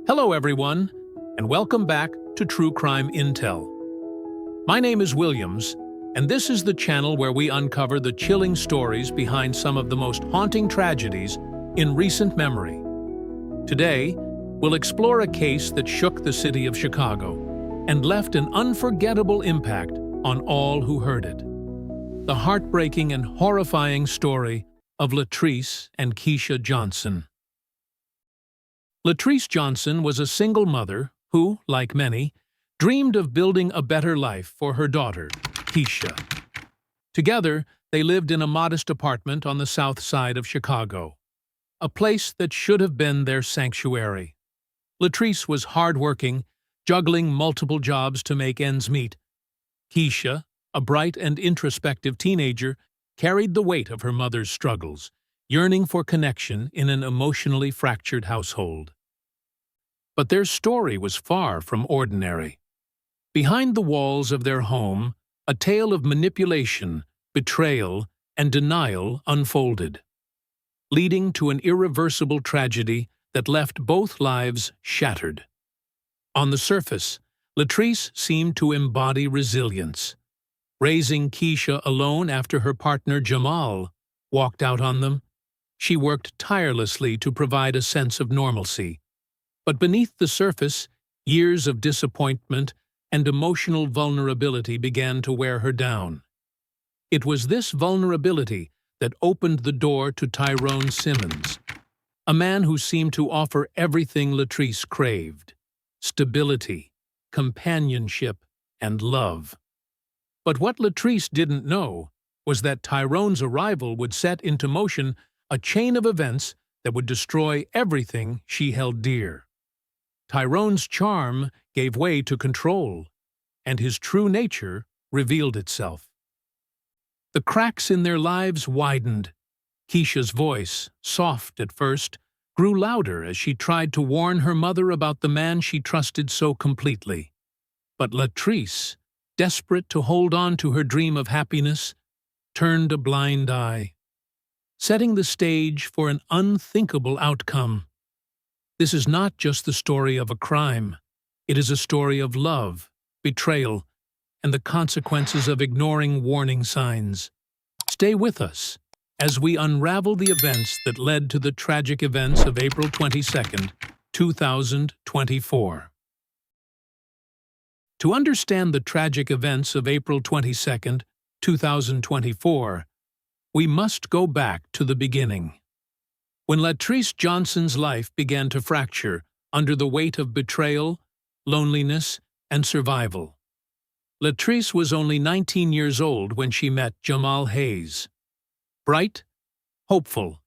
Hello everyone, and welcome back to True Crime Intel. My name is Williams, and this is the channel where we uncover the chilling stories behind some of the most haunting tragedies in recent memory. Today, we'll explore a case that shook the city of Chicago and left an unforgettable impact on all who heard it. The heartbreaking and horrifying story of Latrice and Keisha Johnson. Latrice Johnson was a single mother who, like many, dreamed of building a better life for her daughter, Keisha. Together, they lived in a modest apartment on the south side of Chicago, a place that should have been their sanctuary. Latrice was hardworking, juggling multiple jobs to make ends meet. Keisha, a bright and introspective teenager, carried the weight of her mother's struggles, yearning for connection in an emotionally fractured household. But their story was far from ordinary. Behind the walls of their home, a tale of manipulation, betrayal, and denial unfolded, leading to an irreversible tragedy that left both lives shattered. On the surface, Latrice seemed to embody resilience. Raising Keisha alone after her partner Jamal walked out on them, she worked tirelessly to provide a sense of normalcy. But beneath the surface, years of disappointment and emotional vulnerability began to wear her down. It was this vulnerability that opened the door to Tyrone Simmons, a man who seemed to offer everything Latrice craved: stability, companionship, and love. But what Latrice didn't know was that Tyrone's arrival would set into motion a chain of events that would destroy everything she held dear. Tyrone's charm gave way to control, and his true nature revealed itself. The cracks in their lives widened. Keisha's voice, soft at first, grew louder as she tried to warn her mother about the man she trusted so completely. But Latrice, desperate to hold on to her dream of happiness, turned a blind eye, setting the stage for an unthinkable outcome. This is not just the story of a crime. It is a story of love, betrayal, and the consequences of ignoring warning signs. Stay with us as we unravel the events that led to the tragic events of April 22, 2024. To understand the tragic events of April 22, 2024, we must go back to the beginning. When Latrice Johnson's life began to fracture under the weight of betrayal, loneliness, and survival. Latrice was only 19 years old when she met Jamal Hayes. Bright, hopeful,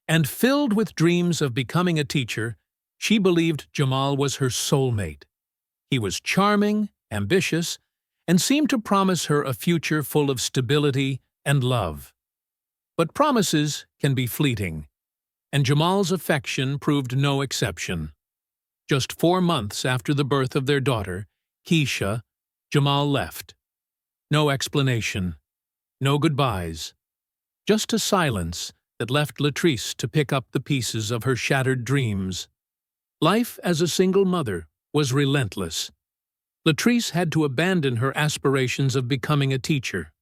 and filled with dreams of becoming a teacher, she believed Jamal was her soulmate. He was charming, ambitious, and seemed to promise her a future full of stability and love. But promises can be fleeting, and Jamal's affection proved no exception. Just 4 months after the birth of their daughter, Keisha, Jamal left. No explanation, no goodbyes, just a silence that left Latrice to pick up the pieces of her shattered dreams. Life as a single mother was relentless. Latrice had to abandon her aspirations of becoming a teacher,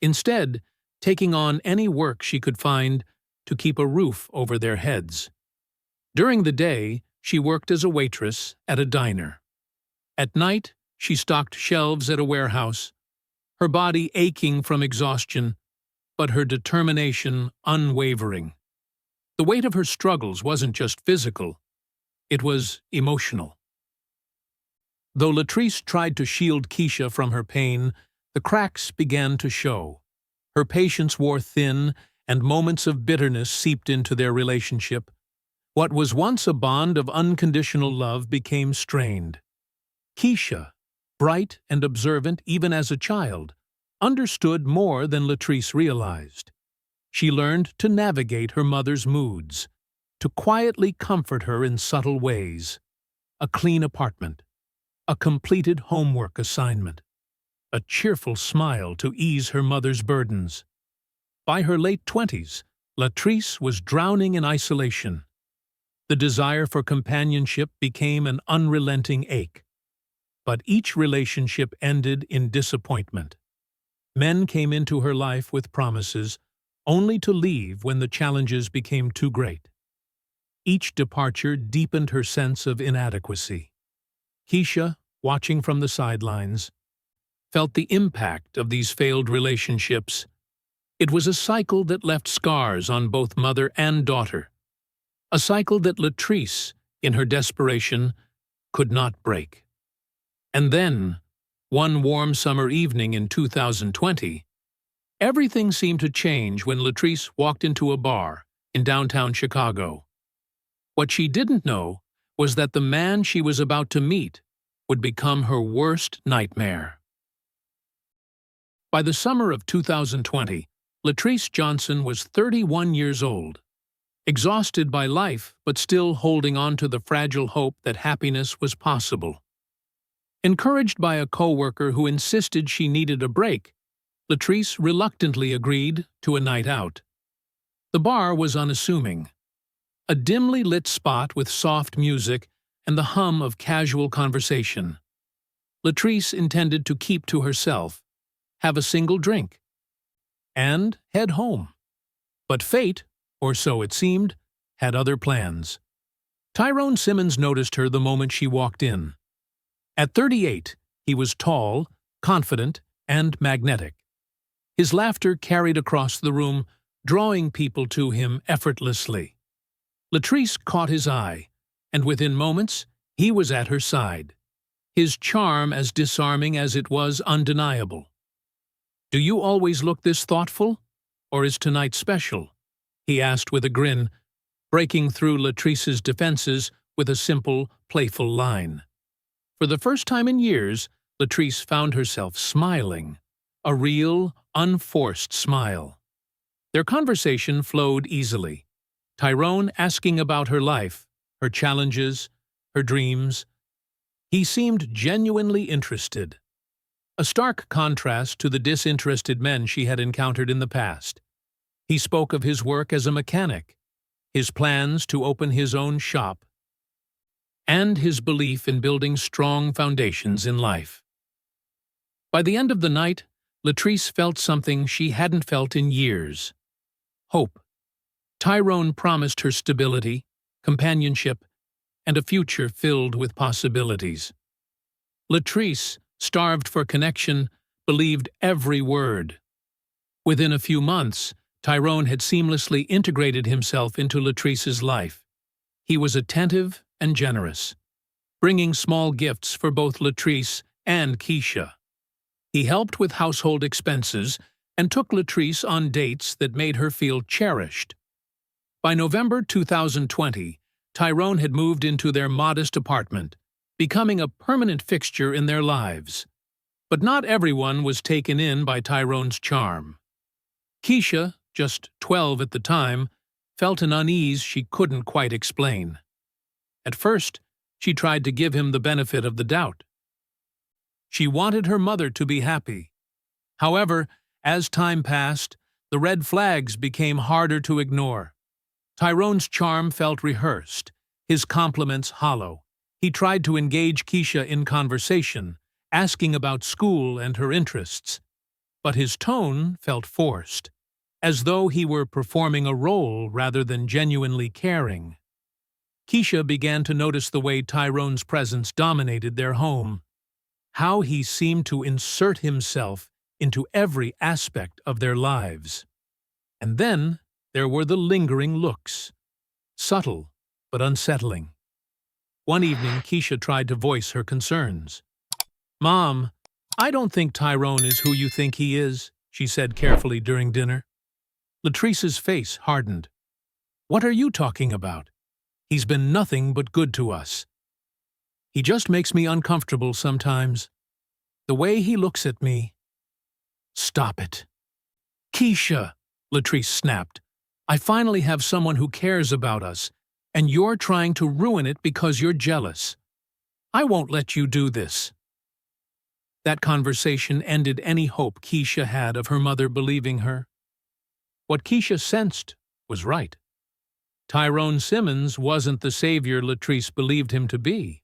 instead taking on any work she could find to keep a roof over their heads. During the day, she worked as a waitress at a diner. At night, she stocked shelves at a warehouse, her body aching from exhaustion, but her determination unwavering. The weight of her struggles wasn't just physical, it was emotional. Though Latrice tried to shield Keisha from her pain, the cracks began to show. Her patience wore thin, and moments of bitterness seeped into their relationship. What was once a bond of unconditional love became strained. Keisha, bright and observant even as a child, understood more than Latrice realized. She learned to navigate her mother's moods, to quietly comfort her in subtle ways. A clean apartment, a completed homework assignment, a cheerful smile to ease her mother's burdens. By her late 20s, Latrice was drowning in isolation. The desire for companionship became an unrelenting ache. But each relationship ended in disappointment. Men came into her life with promises, only to leave when the challenges became too great. Each departure deepened her sense of inadequacy. Keisha, watching from the sidelines, felt the impact of these failed relationships. It was a cycle that left scars on both mother and daughter. A cycle that Latrice, in her desperation, could not break. And then, one warm summer evening in 2020, everything seemed to change when Latrice walked into a bar in downtown Chicago. What she didn't know was that the man she was about to meet would become her worst nightmare. By the summer of 2020, Latrice Johnson was 31 years old. Exhausted by life, but still holding on to the fragile hope that happiness was possible. Encouraged by a coworker who insisted she needed a break, Latrice reluctantly agreed to a night out. The bar was unassuming. A dimly lit spot with soft music and the hum of casual conversation. Latrice intended to keep to herself, have a single drink, and head home. But fate, or so it seemed, had other plans. Tyrone Simmons noticed her the moment she walked in. At 38, he was tall, confident, and magnetic. His laughter carried across the room, drawing people to him effortlessly. Latrice caught his eye, and within moments, he was at her side. His charm as disarming as it was undeniable. "Do you always look this thoughtful? Or is tonight special?" he asked with a grin, breaking through Latrice's defenses with a simple, playful line. For the first time in years, Latrice found herself smiling. A real, unforced smile. Their conversation flowed easily. Tyrone asking about her life, her challenges, her dreams. He seemed genuinely interested. A stark contrast to the disinterested men she had encountered in the past. He spoke of his work as a mechanic, his plans to open his own shop, and his belief in building strong foundations in life. By the end of the night, Latrice felt something she hadn't felt in years. Hope. Tyrone promised her stability, companionship, and a future filled with possibilities. Latrice, starved for connection, believed every word. Within a few months, Tyrone had seamlessly integrated himself into Latrice's life. He was attentive and generous, bringing small gifts for both Latrice and Keisha. He helped with household expenses and took Latrice on dates that made her feel cherished. By November 2020, Tyrone had moved into their modest apartment, becoming a permanent fixture in their lives. But not everyone was taken in by Tyrone's charm. Keisha, just 12 at the time, felt an unease she couldn't quite explain. At first, she tried to give him the benefit of the doubt. She wanted her mother to be happy. However, as time passed, the red flags became harder to ignore. Tyrone's charm felt rehearsed, his compliments hollow. He tried to engage Keisha in conversation, asking about school and her interests. But his tone felt forced, as though he were performing a role rather than genuinely caring. Keisha began to notice the way Tyrone's presence dominated their home, how he seemed to insert himself into every aspect of their lives. And then there were the lingering looks, subtle but unsettling. One evening, Keisha tried to voice her concerns. "Mom, I don't think Tyrone is who you think he is," she said carefully during dinner. Latrice's face hardened. "What are you talking about? He's been nothing but good to us. He just makes me uncomfortable sometimes. The way he looks at me." "Stop it." "Keisha," Latrice snapped, "I finally have someone who cares about us, and you're trying to ruin it because you're jealous. I won't let you do this." That conversation ended any hope Keisha had of her mother believing her. What Keisha sensed was right. Tyrone Simmons wasn't the savior Latrice believed him to be,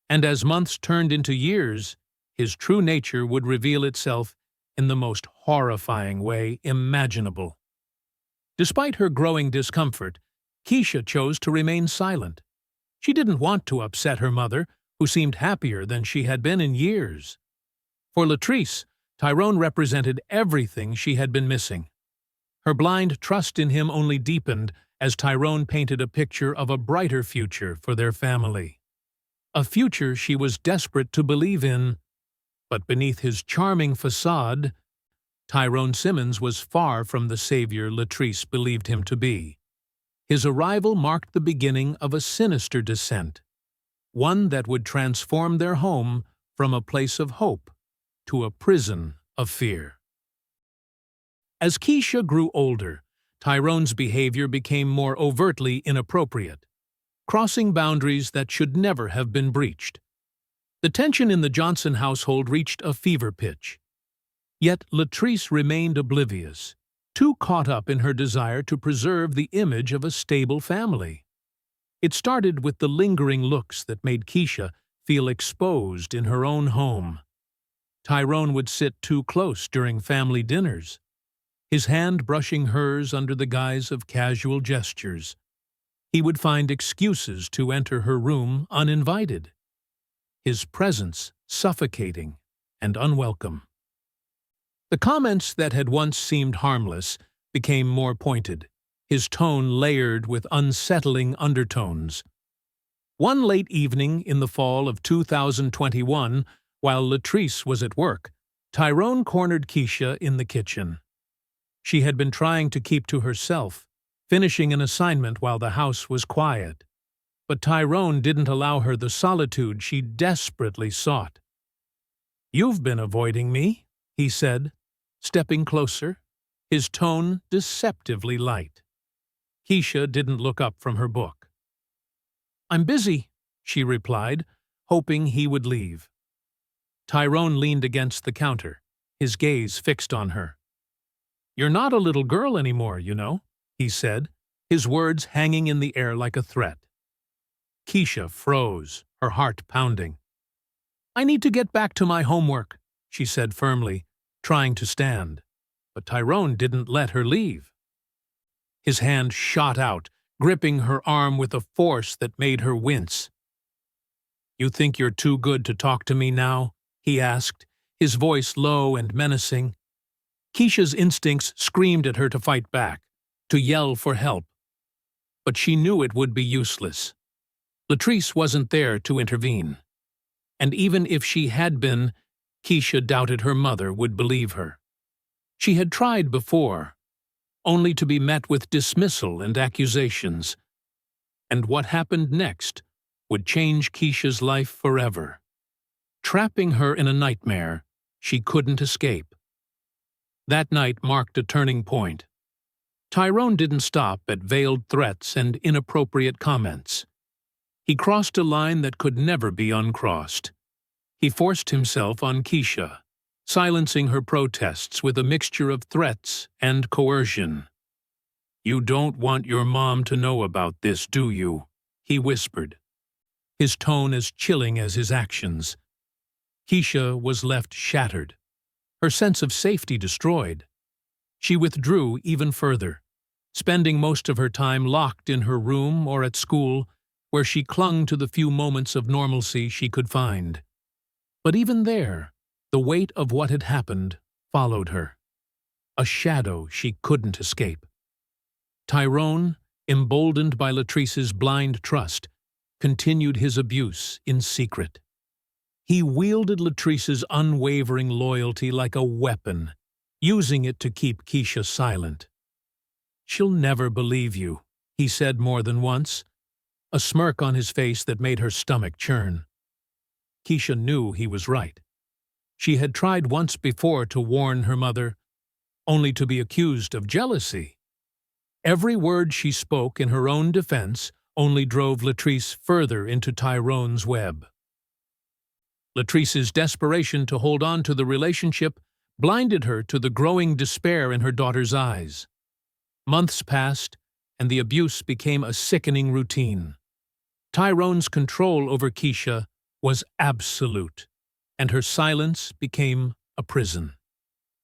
and as months turned into years, his true nature would reveal itself in the most horrifying way imaginable. Despite her growing discomfort, Keisha chose to remain silent. She didn't want to upset her mother, who seemed happier than she had been in years. For Latrice, Tyrone represented everything she had been missing. Her blind trust in him only deepened as Tyrone painted a picture of a brighter future for their family. A future she was desperate to believe in. But beneath his charming facade, Tyrone Simmons was far from the savior Latrice believed him to be. His arrival marked the beginning of a sinister descent, one that would transform their home from a place of hope to a prison of fear. As Keisha grew older, Tyrone's behavior became more overtly inappropriate, crossing boundaries that should never have been breached. The tension in the Johnson household reached a fever pitch. Yet Latrice remained oblivious, too caught up in her desire to preserve the image of a stable family. It started with the lingering looks that made Keisha feel exposed in her own home. Tyrone would sit too close during family dinners, his hand brushing hers under the guise of casual gestures. He would find excuses to enter her room uninvited, his presence suffocating and unwelcome. The comments that had once seemed harmless became more pointed, his tone layered with unsettling undertones. One late evening in the fall of 2021, while Latrice was at work, Tyrone cornered Keisha in the kitchen. She had been trying to keep to herself, finishing an assignment while the house was quiet. But Tyrone didn't allow her the solitude she desperately sought. "You've been avoiding me," he said, stepping closer, his tone deceptively light. Keisha didn't look up from her book. "I'm busy," she replied, hoping he would leave. Tyrone leaned against the counter, his gaze fixed on her. "You're not a little girl anymore, you know," he said, his words hanging in the air like a threat. Keisha froze, her heart pounding. "I need to get back to my homework," she said firmly, trying to stand. But Tyrone didn't let her leave. His hand shot out, gripping her arm with a force that made her wince. "You think you're too good to talk to me now?" he asked, his voice low and menacing. Keisha's instincts screamed at her to fight back, to yell for help. But she knew it would be useless. Latrice wasn't there to intervene. And even if she had been, Keisha doubted her mother would believe her. She had tried before, only to be met with dismissal and accusations. And what happened next would change Keisha's life forever, trapping her in a nightmare she couldn't escape. That night marked a turning point. Tyrone didn't stop at veiled threats and inappropriate comments. He crossed a line that could never be uncrossed. He forced himself on Keisha, silencing her protests with a mixture of threats and coercion. "You don't want your mom to know about this, do you?" he whispered, his tone as chilling as his actions. Keisha was left shattered, her sense of safety destroyed. She withdrew even further, spending most of her time locked in her room or at school, where she clung to the few moments of normalcy she could find. But even there, the weight of what had happened followed her, a shadow she couldn't escape. Tyrone, emboldened by Latrice's blind trust, continued his abuse in secret. He wielded Latrice's unwavering loyalty like a weapon, using it to keep Keisha silent. "She'll never believe you," he said more than once, a smirk on his face that made her stomach churn. Keisha knew he was right. She had tried once before to warn her mother, only to be accused of jealousy. Every word she spoke in her own defense only drove Latrice further into Tyrone's web. Latrice's desperation to hold on to the relationship blinded her to the growing despair in her daughter's eyes. Months passed, and the abuse became a sickening routine. Tyrone's control over Keisha was absolute, and her silence became a prison.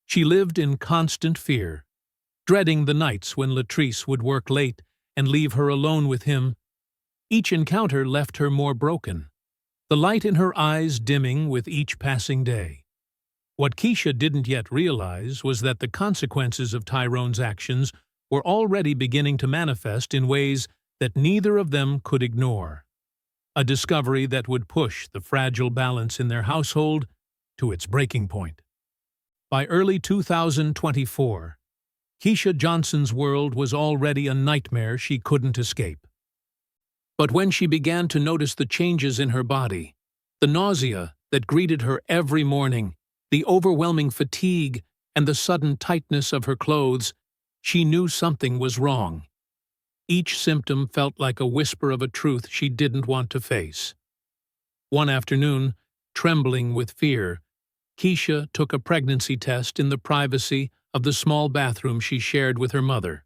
She lived in constant fear, dreading the nights when Latrice would work late and leave her alone with him. Each encounter left her more broken, the light in her eyes dimming with each passing day. What Keisha didn't yet realize was that the consequences of Tyrone's actions were already beginning to manifest in ways that neither of them could ignore. A discovery that would push the fragile balance in their household to its breaking point. By early 2024, Keisha Johnson's world was already a nightmare she couldn't escape. But when she began to notice the changes in her body, the nausea that greeted her every morning, the overwhelming fatigue, and the sudden tightness of her clothes, she knew something was wrong. Each symptom felt like a whisper of a truth she didn't want to face. One afternoon, trembling with fear, Keisha took a pregnancy test in the privacy of the small bathroom she shared with her mother.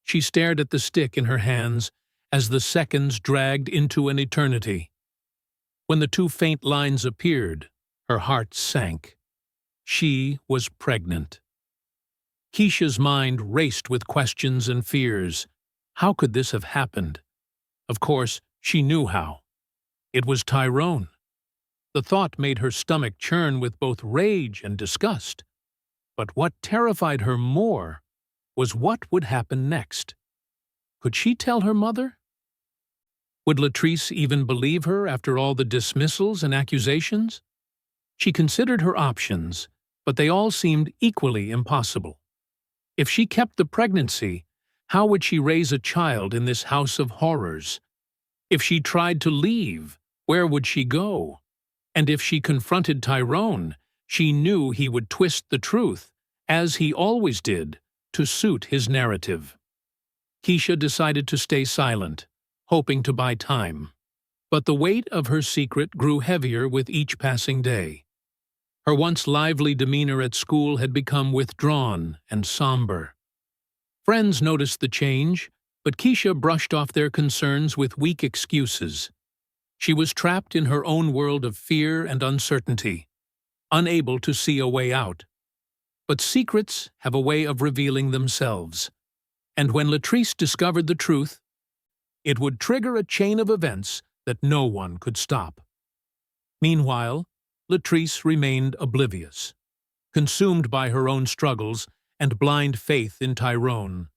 She stared at the stick in her hands as the seconds dragged into an eternity. When the two faint lines appeared, her heart sank. She was pregnant. Keisha's mind raced with questions and fears. How could this have happened? Of course, she knew how. It was Tyrone. The thought made her stomach churn with both rage and disgust. But what terrified her more was what would happen next. Could she tell her mother? Would Latrice even believe her after all the dismissals and accusations? She considered her options, but they all seemed equally impossible. If she kept the pregnancy, how would she raise a child in this house of horrors? If she tried to leave, where would she go? And if she confronted Tyrone, she knew he would twist the truth, as he always did, to suit his narrative. Keisha decided to stay silent, hoping to buy time. But the weight of her secret grew heavier with each passing day. Her once lively demeanor at school had become withdrawn and somber. Friends noticed the change, but Keisha brushed off their concerns with weak excuses. She was trapped in her own world of fear and uncertainty, unable to see a way out. But secrets have a way of revealing themselves, and when Latrice discovered the truth, it would trigger a chain of events that no one could stop. Meanwhile, Latrice remained oblivious, consumed by her own struggles and blind faith in Tyrone.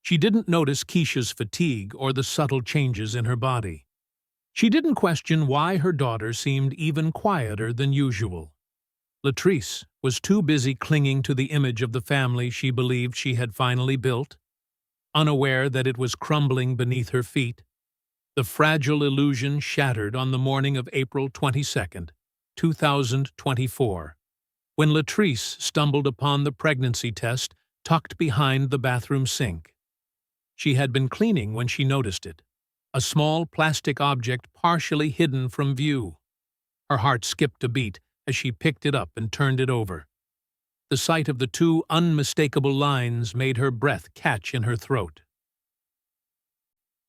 She didn't notice Keisha's fatigue or the subtle changes in her body. She didn't question why her daughter seemed even quieter than usual. Latrice was too busy clinging to the image of the family she believed she had finally built, unaware that it was crumbling beneath her feet. The fragile illusion shattered on the morning of April 22nd, 2024. When Latrice stumbled upon the pregnancy test tucked behind the bathroom sink. She had been cleaning when she noticed it, a small plastic object partially hidden from view. Her heart skipped a beat as she picked it up and turned it over. The sight of the two unmistakable lines made her breath catch in her throat.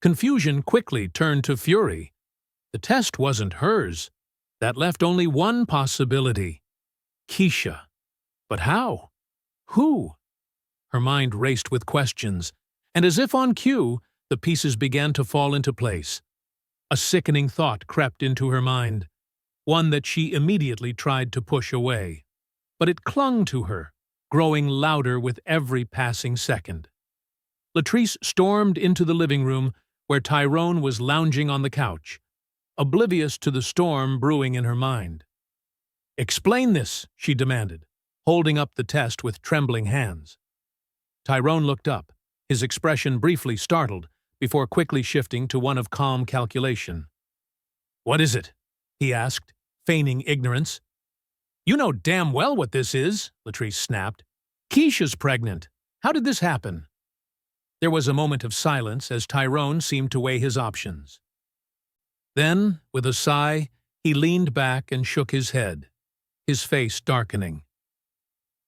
Confusion quickly turned to fury. The test wasn't hers. That left only one possibility. Keisha. But how? Who? Her mind raced with questions, and as if on cue, the pieces began to fall into place. A sickening thought crept into her mind, one that she immediately tried to push away. But it clung to her, growing louder with every passing second. Latrice stormed into the living room where Tyrone was lounging on the couch, oblivious to the storm brewing in her mind. "Explain this," she demanded, holding up the test with trembling hands. Tyrone looked up, his expression briefly startled, before quickly shifting to one of calm calculation. "What is it?" he asked, feigning ignorance. "You know damn well what this is," Latrice snapped. "Keisha's pregnant. How did this happen?" There was a moment of silence as Tyrone seemed to weigh his options. Then, with a sigh, he leaned back and shook his head, his face darkening.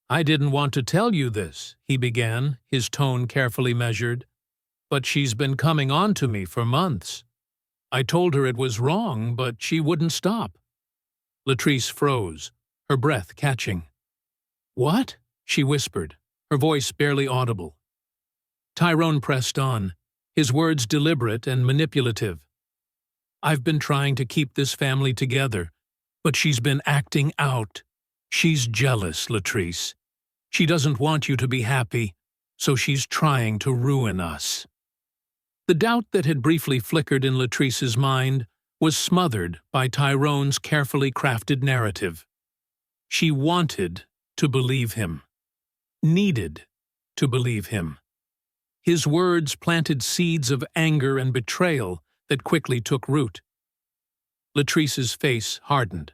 "I didn't want to tell you this," he began, his tone carefully measured. but she's been coming on to me for months. I told her it was wrong, but she wouldn't stop." Latrice froze, her breath catching. "What?" she whispered, her voice barely audible. Tyrone pressed on, his words deliberate and manipulative. "I've been trying to keep this family together, but she's been acting out. She's jealous, Latrice. She doesn't want you to be happy, so she's trying to ruin us." The doubt that had briefly flickered in Latrice's mind was smothered by Tyrone's carefully crafted narrative. She wanted to believe him, needed to believe him. His words planted seeds of anger and betrayal that quickly took root. Latrice's face hardened.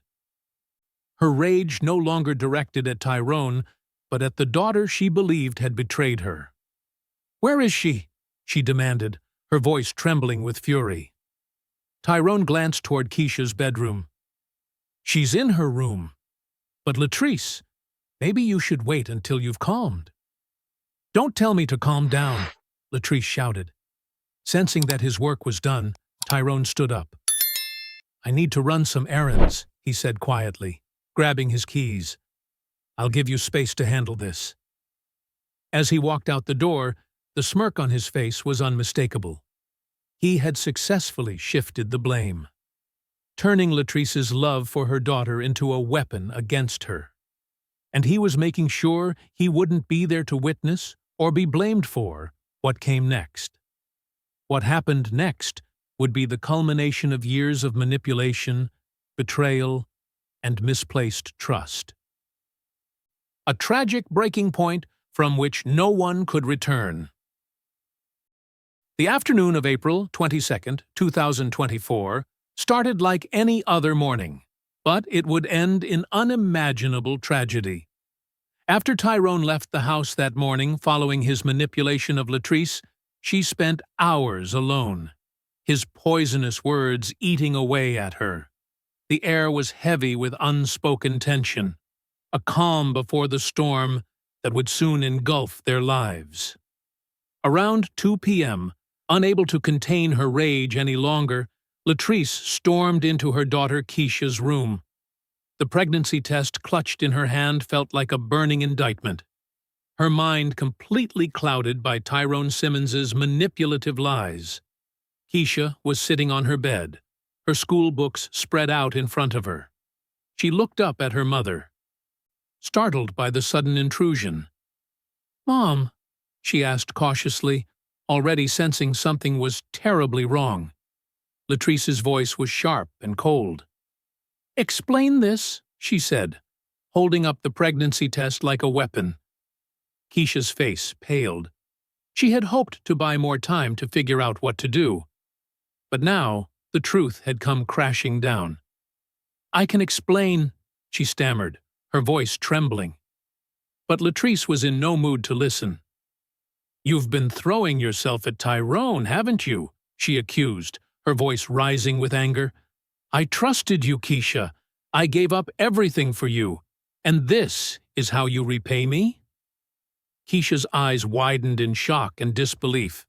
Her rage no longer directed at Tyrone, but at the daughter she believed had betrayed her. "Where is she?" she demanded, her voice trembling with fury. Tyrone glanced toward Keisha's bedroom. "She's in her room. But Latrice, maybe you should wait until you've calmed." "Don't tell me to calm down," Latrice shouted. Sensing that his work was done, Tyrone stood up. "I need to run some errands," he said quietly, grabbing his keys. "I'll give you space to handle this." As he walked out the door, the smirk on his face was unmistakable. He had successfully shifted the blame, turning Latrice's love for her daughter into a weapon against her. And he was making sure he wouldn't be there to witness or be blamed for what came next. What happened next would be the culmination of years of manipulation, betrayal, and misplaced trust. A tragic breaking point from which no one could return. The afternoon of April 22, 2024, started like any other morning, but it would end in unimaginable tragedy. After Tyrone left the house that morning following his manipulation of Latrice, she spent hours alone, his poisonous words eating away at her. The air was heavy with unspoken tension, a calm before the storm that would soon engulf their lives. Around 2 p.m., unable to contain her rage any longer, Latrice stormed into her daughter Keisha's room. The pregnancy test clutched in her hand felt like a burning indictment, her mind completely clouded by Tyrone Simmons's manipulative lies. Keisha was sitting on her bed, her school books spread out in front of her. She looked up at her mother, startled by the sudden intrusion. "Mom," she asked cautiously, already sensing something was terribly wrong. Latrice's voice was sharp and cold. "Explain this," she said, holding up the pregnancy test like a weapon. Keisha's face paled. She had hoped to buy more time to figure out what to do. But now, the truth had come crashing down. "I can explain," she stammered, her voice trembling. But Latrice was in no mood to listen. "You've been throwing yourself at Tyrone, haven't you?" she accused, her voice rising with anger. "I trusted you, Keisha. I gave up everything for you. And this is how you repay me?" Keisha's eyes widened in shock and disbelief.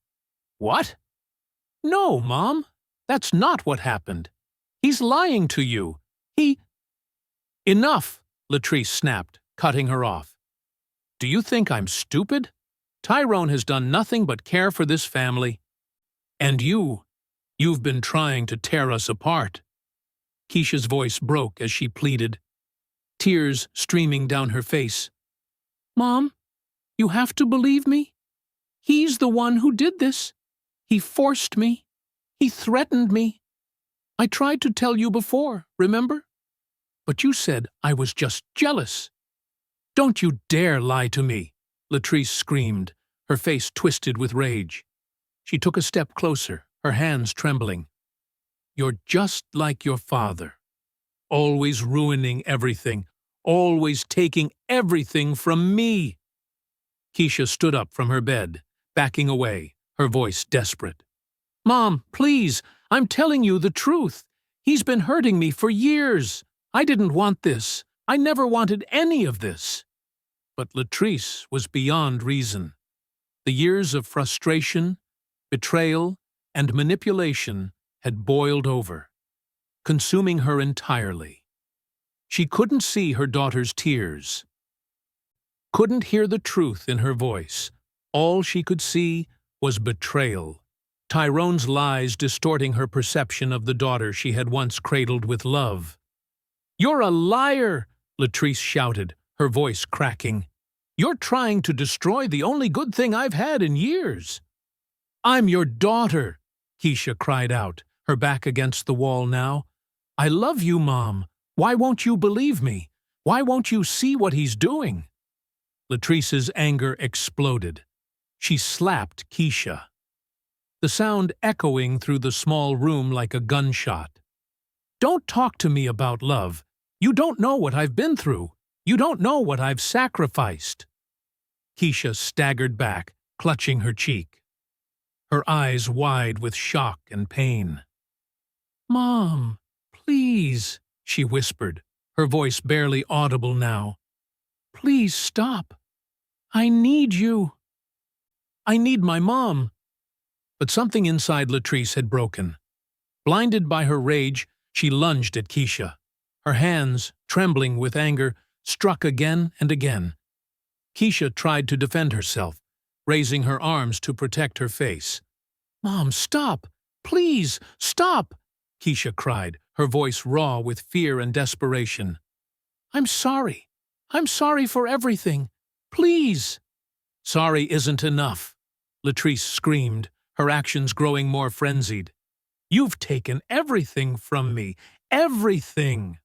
"What?" "No, Mom. That's not what happened. He's lying to you. He—" "Enough!" Latrice snapped, cutting her off. "Do you think I'm stupid? Tyrone has done nothing but care for this family. And you've been trying to tear us apart." Keisha's voice broke as she pleaded, tears streaming down her face. "Mom, you have to believe me. He's the one who did this. He forced me. He threatened me. I tried to tell you before, remember? But you said I was just jealous." "Don't you dare lie to me," Latrice screamed, her face twisted with rage. She took a step closer, her hands trembling. "You're just like your father, always ruining everything, always taking everything from me." Keisha stood up from her bed, backing away, her voice desperate. "Mom, please, I'm telling you the truth. He's been hurting me for years. I didn't want this. I never wanted any of this." But Latrice was beyond reason. The years of frustration, betrayal, and manipulation had boiled over, consuming her entirely. She couldn't see her daughter's tears, couldn't hear the truth in her voice. All she could see was betrayal, Tyrone's lies distorting her perception of the daughter she had once cradled with love. "You're a liar!" Latrice shouted, her voice cracking. "You're trying to destroy the only good thing I've had in years." "I'm your daughter," Keisha cried out, her back against the wall now. "I love you, Mom. Why won't you believe me? Why won't you see what he's doing?" Latrice's anger exploded. She slapped Keisha, the sound echoing through the small room like a gunshot. "Don't talk to me about love. You don't know what I've been through. You don't know what I've sacrificed." Keisha staggered back, clutching her cheek, her eyes wide with shock and pain. "Mom, please," she whispered, her voice barely audible now. "Please stop. I need you. I need my mom." But something inside Latrice had broken. Blinded by her rage, she lunged at Keisha. Her hands, trembling with anger, struck again and again. Keisha tried to defend herself, raising her arms to protect her face. "Mom, stop! Please, stop!" Keisha cried, her voice raw with fear and desperation. "I'm sorry. I'm sorry for everything. Please!" "Sorry isn't enough," Latrice screamed, her actions growing more frenzied. "You've taken everything from me. Everything!"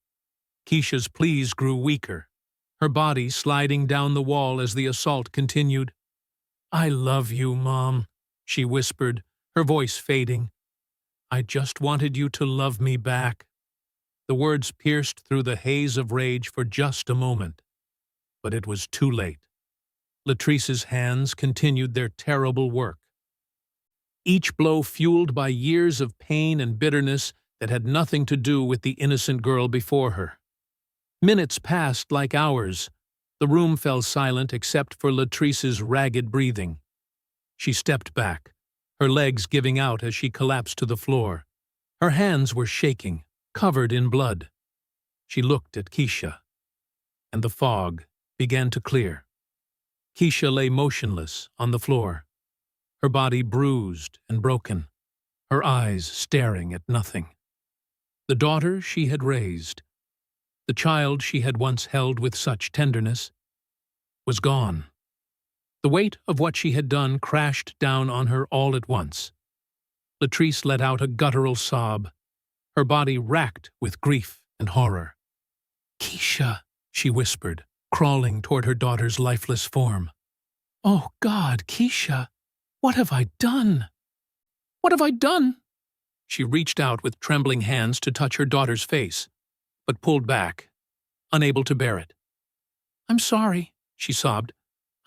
Keisha's pleas grew weaker, her body sliding down the wall as the assault continued. "I love you, Mom," she whispered, her voice fading. "I just wanted you to love me back." The words pierced through the haze of rage for just a moment. But it was too late. Latrice's hands continued their terrible work, each blow fueled by years of pain and bitterness that had nothing to do with the innocent girl before her. Minutes passed like hours. The room fell silent except for Latrice's ragged breathing. She stepped back, her legs giving out as she collapsed to the floor. Her hands were shaking, covered in blood. She looked at Keisha, and the fog began to clear. Keisha lay motionless on the floor, her body bruised and broken, her eyes staring at nothing. The daughter she had raised, the child she had once held with such tenderness, was gone. The weight of what she had done crashed down on her all at once. Latrice let out a guttural sob, her body racked with grief and horror. "Keisha," she whispered, crawling toward her daughter's lifeless form. "Oh God, Keisha, what have I done? What have I done?" She reached out with trembling hands to touch her daughter's face, but pulled back, unable to bear it. "I'm sorry," she sobbed.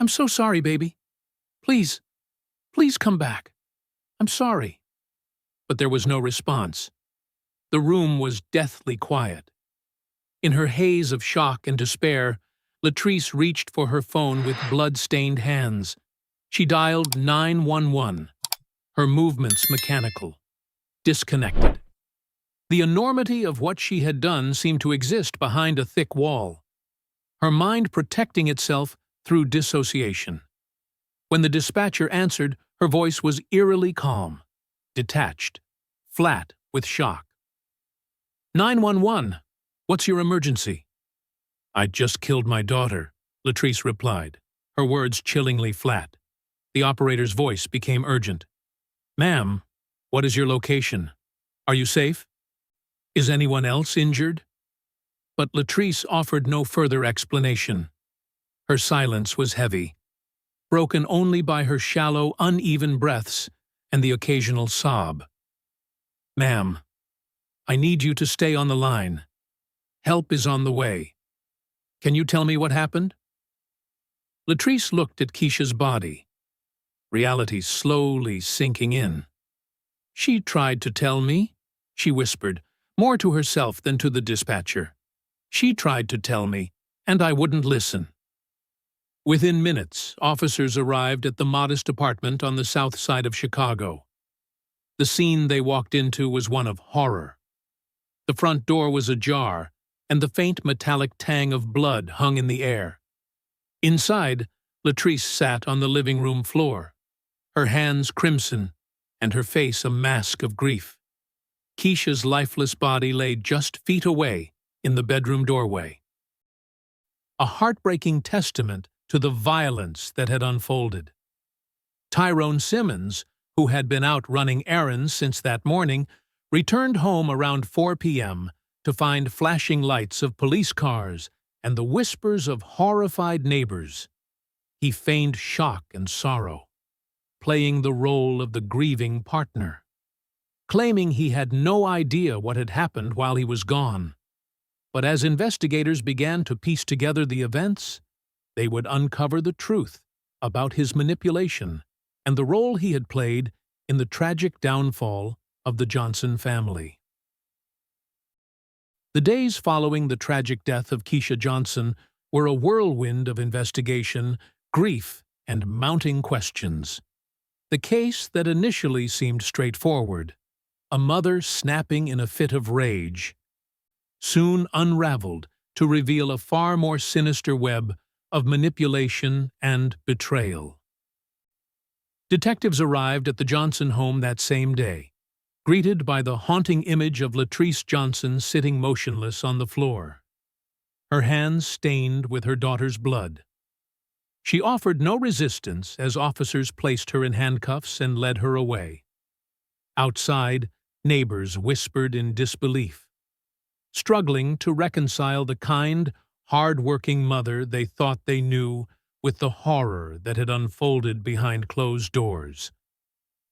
"I'm so sorry, baby. Please, please come back. I'm sorry." But there was no response. The room was deathly quiet. In her haze of shock and despair, Latrice reached for her phone with blood-stained hands. She dialed 911, her movements mechanical, disconnected. The enormity of what she had done seemed to exist behind a thick wall, her mind protecting itself through dissociation. When the dispatcher answered, her voice was eerily calm, detached, flat with shock. 911, what's your emergency?" "I just killed my daughter," Latrice replied, her words chillingly flat. The operator's voice became urgent. "Ma'am, what is your location? Are you safe? Is anyone else injured?" But Latrice offered no further explanation. Her silence was heavy, broken only by her shallow, uneven breaths and the occasional sob. "Ma'am, I need you to stay on the line. Help is on the way. Can you tell me what happened?" Latrice looked at Keisha's body, reality slowly sinking in. "She tried to tell me," she whispered, more to herself than to the dispatcher. "She tried to tell me, and I wouldn't listen." Within minutes, officers arrived at the modest apartment on the south side of Chicago. The scene they walked into was one of horror. The front door was ajar, and the faint metallic tang of blood hung in the air. Inside, Latrice sat on the living room floor, her hands crimson and her face a mask of grief. Keisha's lifeless body lay just feet away in the bedroom doorway. A heartbreaking testament to the violence that had unfolded. Tyrone Simmons, who had been out running errands since that morning, returned home around 4 p.m. to find flashing lights of police cars and the whispers of horrified neighbors. He feigned shock and sorrow, playing the role of the grieving partner, claiming he had no idea what had happened while he was gone. But as investigators began to piece together the events, they would uncover the truth about his manipulation and the role he had played in the tragic downfall of the Johnson family. The days following the tragic death of Keisha Johnson were a whirlwind of investigation, grief, and mounting questions. The case that initially seemed straightforward, a mother snapping in a fit of rage, soon unraveled to reveal a far more sinister web of manipulation and betrayal. Detectives arrived at the Johnson home that same day, greeted by the haunting image of Latrice Johnson sitting motionless on the floor, her hands stained with her daughter's blood. She offered no resistance as officers placed her in handcuffs and led her away. Outside, neighbors whispered in disbelief, struggling to reconcile the kind, hard-working mother they thought they knew with the horror that had unfolded behind closed doors.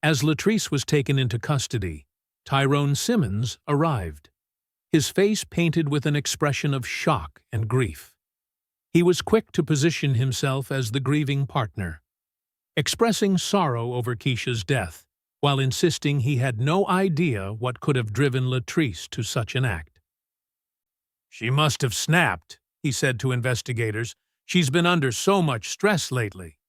As Latrice was taken into custody, Tyrone Simmons arrived, his face painted with an expression of shock and grief. He was quick to position himself as the grieving partner, expressing sorrow over Keisha's death, while insisting he had no idea what could have driven Latrice to such an act. "She must have snapped," he said to investigators. "She's been under so much stress lately."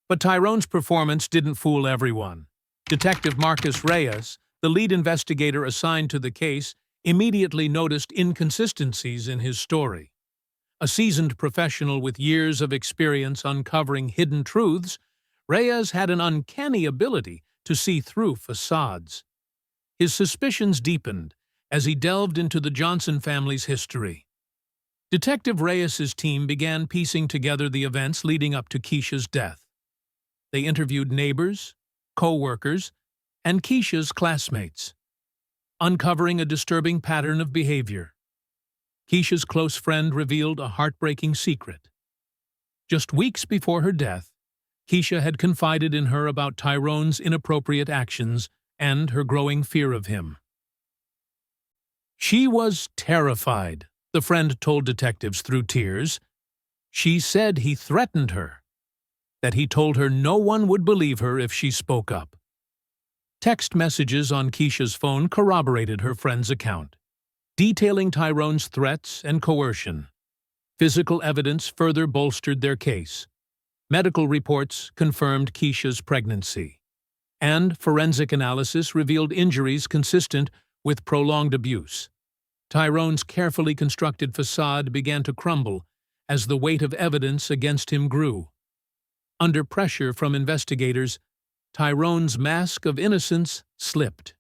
But Tyrone's performance didn't fool everyone. Detective Marcus Reyes, the lead investigator assigned to the case, immediately noticed inconsistencies in his story. A seasoned professional with years of experience uncovering hidden truths, Reyes had an uncanny ability to see through facades. His suspicions deepened as he delved into the Johnson family's history. Detective Reyes's team began piecing together the events leading up to Keisha's death. They interviewed neighbors, co-workers, and Keisha's classmates, uncovering a disturbing pattern of behavior. Keisha's close friend revealed a heartbreaking secret. Just weeks before her death, Keisha had confided in her about Tyrone's inappropriate actions and her growing fear of him. She was terrified, the friend told detectives through tears. She said he threatened her, that he told her no one would believe her if she spoke up. Text messages on Keisha's phone corroborated her friend's account, detailing Tyrone's threats and coercion. Physical evidence further bolstered their case. Medical reports confirmed Keisha's pregnancy, and forensic analysis revealed injuries consistent with prolonged abuse. Tyrone's carefully constructed facade began to crumble as the weight of evidence against him grew. Under pressure from investigators, Tyrone's mask of innocence slipped.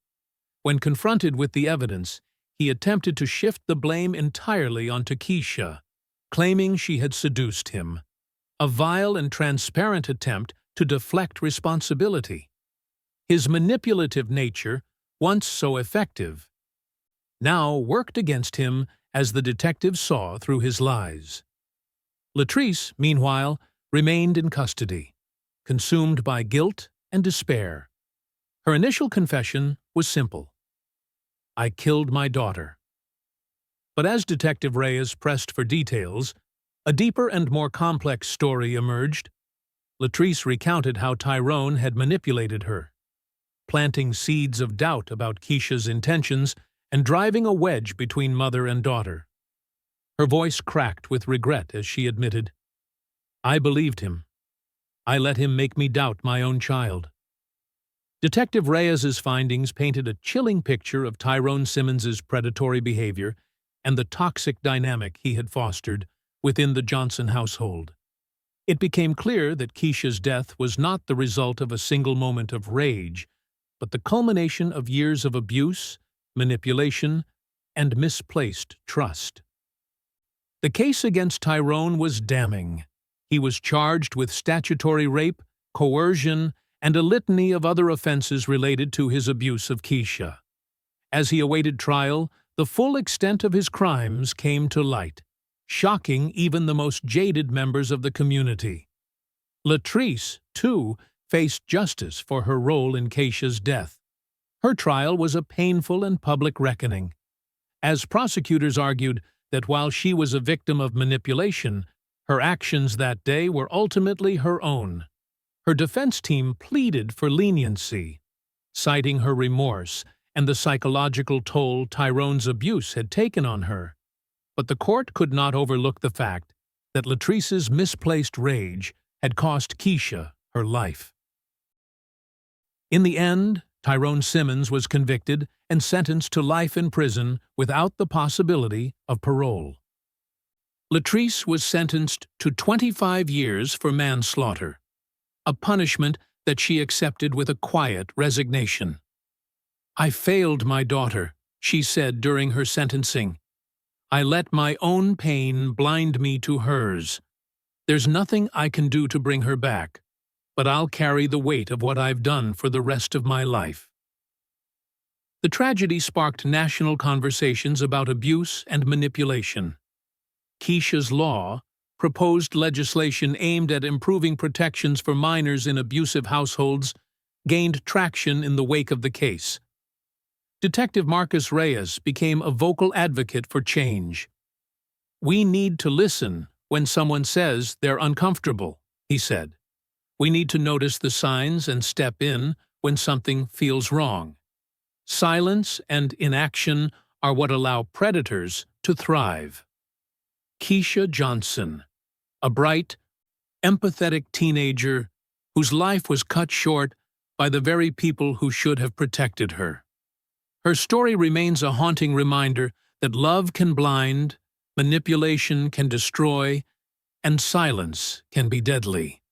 When confronted with the evidence, he attempted to shift the blame entirely onto Keisha, claiming she had seduced him. A vile and transparent attempt to deflect responsibility. His manipulative nature, once so effective, now worked against him as the detective saw through his lies. Latrice, meanwhile, remained in custody, consumed by guilt and despair. Her initial confession was simple: "I killed my daughter." But as Detective Reyes pressed for details, a deeper and more complex story emerged. Latrice recounted how Tyrone had manipulated her, planting seeds of doubt about Keisha's intentions and driving a wedge between mother and daughter. Her voice cracked with regret as she admitted, "I believed him. I let him make me doubt my own child." Detective Reyes's findings painted a chilling picture of Tyrone Simmons's predatory behavior and the toxic dynamic he had fostered within the Johnson household. It became clear that Keisha's death was not the result of a single moment of rage, but the culmination of years of abuse, manipulation, and misplaced trust. The case against Tyrone was damning. He was charged with statutory rape, coercion, and a litany of other offenses related to his abuse of Keisha. As he awaited trial, the full extent of his crimes came to light, shocking even the most jaded members of the community. Latrice, too, faced justice for her role in Keisha's death. Her trial was a painful and public reckoning, as prosecutors argued that while she was a victim of manipulation, her actions that day were ultimately her own. Her defense team pleaded for leniency, citing her remorse and the psychological toll Tyrone's abuse had taken on her. But the court could not overlook the fact that Latrice's misplaced rage had cost Keisha her life. In the end, Tyrone Simmons was convicted and sentenced to life in prison without the possibility of parole. Latrice was sentenced to 25 years for manslaughter, a punishment that she accepted with a quiet resignation. "I failed my daughter," she said during her sentencing. "I let my own pain blind me to hers. There's nothing I can do to bring her back, but I'll carry the weight of what I've done for the rest of my life." The tragedy sparked national conversations about abuse and manipulation. Keisha's Law, proposed legislation aimed at improving protections for minors in abusive households, gained traction in the wake of the case. Detective Marcus Reyes became a vocal advocate for change. "We need to listen when someone says they're uncomfortable," he said. "We need to notice the signs and step in when something feels wrong. Silence and inaction are what allow predators to thrive." Keisha Johnson, a bright, empathetic teenager whose life was cut short by the very people who should have protected her. Her story remains a haunting reminder that love can blind, manipulation can destroy, and silence can be deadly.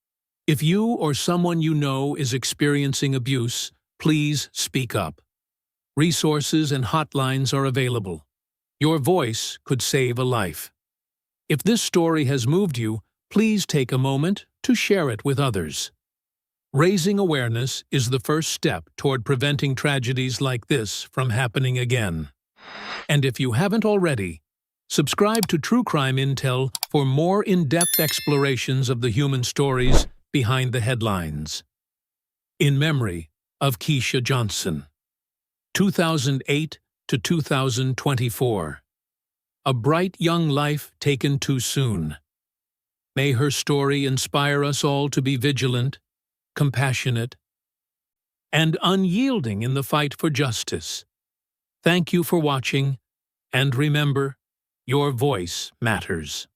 If you or someone you know is experiencing abuse, please speak up. Resources and hotlines are available. Your voice could save a life. If this story has moved you, please take a moment to share it with others. Raising awareness is the first step toward preventing tragedies like this from happening again. And if you haven't already, subscribe to True Crime Intel for more in-depth explorations of the human stories behind the headlines. In memory of Keisha Johnson, 2008 to 2024. A bright young life taken too soon. May her story inspire us all to be vigilant, compassionate, and unyielding in the fight for justice. Thank you for watching, and remember, your voice matters.